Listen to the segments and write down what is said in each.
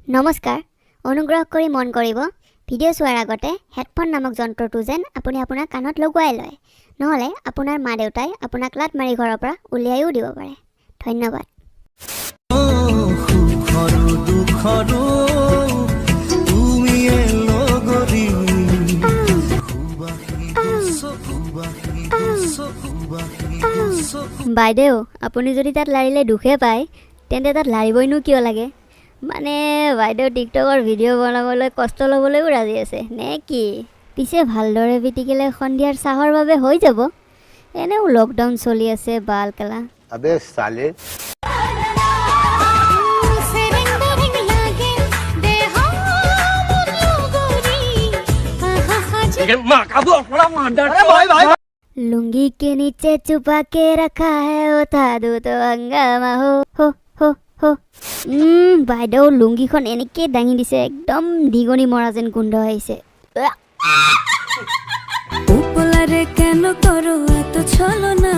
নমস্কাৰ অনুগ্ৰহ কৰি মন কৰিব ভিডিঅ' চোৱাৰ আগতে হেডফোন নামক যন্ত্ৰটো যেন আপুনি আপোনাৰ কাণত লগোৱাই লয় নহলে আপোনাৰ মা দেউতাই আপোনাক লাত মাৰি ঘৰৰ পৰা উলিয়াইও দিব পাৰে ধন্যবাদ বাইদেউ আপুনি যদি তাত লাৰিলে দুখে পায় তেন্তে তাত লাৰিবইনো কিয় লাগে মানে বাইদেউ টিকটকৰ ভিডিঅ' বনাবলৈ কষ্ট ল'বলৈও ৰাজি আছে নে কি পিছে ভালদৰে পিটিকিলে সন্ধিয়াৰ চাহৰ বাবে হৈ যাব এনেও লকডাউন চলি আছে বাল কেলা अबे साले लुंगी के नीचे छुपा के रखा है उठा दो तो हंगामा हो বাইদেউ লুঙ্গিখন এনেকে দাঙি দিছে একদম দিগনি মৰা যেন গোন্ধ আহিছে উপলারে কেন করো এত ছলনা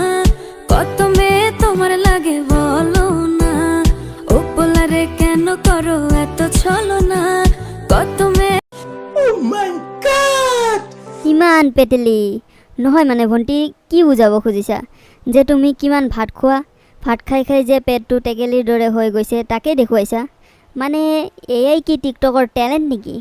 কত মেয়ে তোমার লাগে বলো না উপলারে কেন করো এত ছলনা কত মেয়ে ও মাই গড ইমান পেটেলি নহয় মানে ভন্টি কি বুজাব খুজিছা যে তুমি কিমান ভাত খোৱা ভাত খাই খাই যে পেটটো টেকেলিৰ দৰে হৈ গৈছে তাকে দেখুৱাইছা মানে এয়াই কি টিকটকৰ টেলেণ্ট নেকি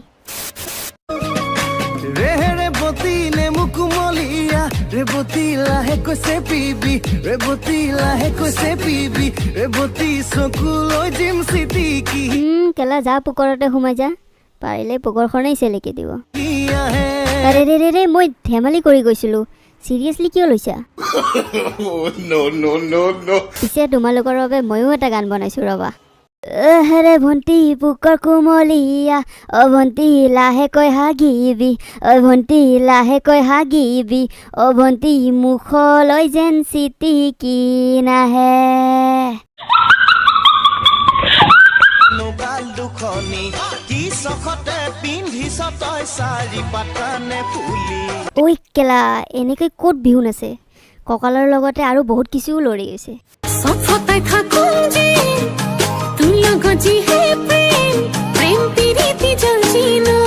रे बोती ने मुकुमलिया रे बोती लाहे को से पीबी रे बोती लाहे को से पीबी रे बोती सकुलो जिम सिटी की কেলা যা পুকৰতে সোমাই যা পাৰিলে পুকৰখনেই চেলেকি দিব किया है আৰে ৰে ৰে মই ধেমালি কৰি গৈছিলোঁ সিৰিয়াসলি কিয় লৈছা नो नो नो नो পিছে তোমালোকৰ বাবে ময়ো এটা গান বনাইছোঁ ৰবা হেৰে ভণ্টি পুকৰ কোমলীয়া অ ভণ্টি লাহেকৈ হাগিবি অ ভণ্টি লাহেকৈ হাগিবি অ ভণ্টি মুখলৈ যেন চিটিকি নাহে নোগাল দুখনি কি সখতে পিন্ধি সতয় সাৰি পাতানে ফুলি ঐ কেলা এনেকৈ ক'ত বিহু নাচে কঁকালৰ লগতে আৰু বহুত কিছুও লৰি গৈছে সফতায় থাকুন যে তুমি গজি হে প্রেম প্রেম পিরিতি জ্বলছি না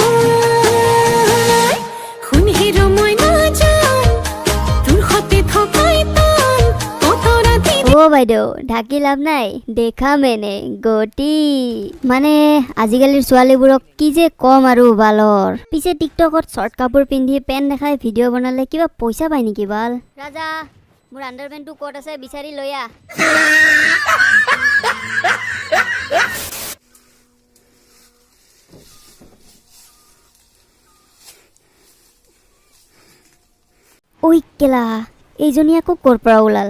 খুন হিরো ময়না যান তোর হতে থকাই তান কত রাতি অ বাইদেউ ঢাকি লাভ নাই দেখা মেনে গতি মানে আজিকালিৰ ছোৱালীবোৰক কি যে কম আৰু বালৰ পিছে টিকটকত শৰ্ট কাপোৰ পিন্ধি পেন দেখাই ভিডিঅ' বনালে কিবা পইচা পায় নেকি বাল ৰাজা মোৰ আণ্ডাৰপেণ্টটো ক'ত আছে বিচাৰি লৈ আহ ঐ কেলা এইজনী আকৌ ক'ৰ পৰা ওলাল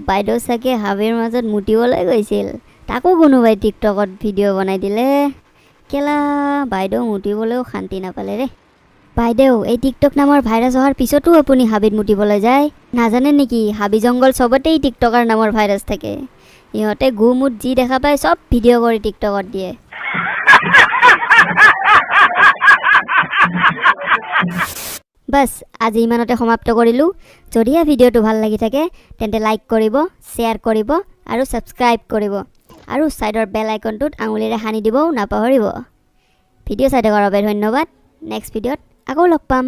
বাইদেউ চাগে হাবিৰ মাজত মুতিবলৈ গৈছিল তাকো কোনোবাই টিকটকত ভিডিঅ' বনাই দিলে কেলা বাইদেউ মুতিবলৈও শান্তি নাপালে ৰে বাইদেউ এই টিকটক নামৰ ভাইৰাছ অহাৰ পিছতো আপুনি হাবিত মুতিবলৈ যায় নাজানে নেকি হাবি জংঘল চবতেই টিকটকাৰ নামৰ ভাইৰাছ থাকে ইহঁতে গু মুত যি দেখা পায় চব ভিডিঅ' কৰি টিকটকত দিয়ে বাস আজি ইমানতে সমাপ্ত কৰিলোঁ যদিহে ভিডিঅ'টো ভাল লাগি থাকে তেন্তে লাইক কৰিব শ্বেয়াৰ কৰিব আৰু ছাবস্ক্ৰাইব কৰিব আৰু ছাইডৰ বেল আইকনটোত আঙুলিৰে সানি দিবও নাপাহৰিব ভিডিঅ' চাই থকাৰ বাবে ধন্যবাদ নেক্সট ভিডিঅ'ত আকৌ লগ পাম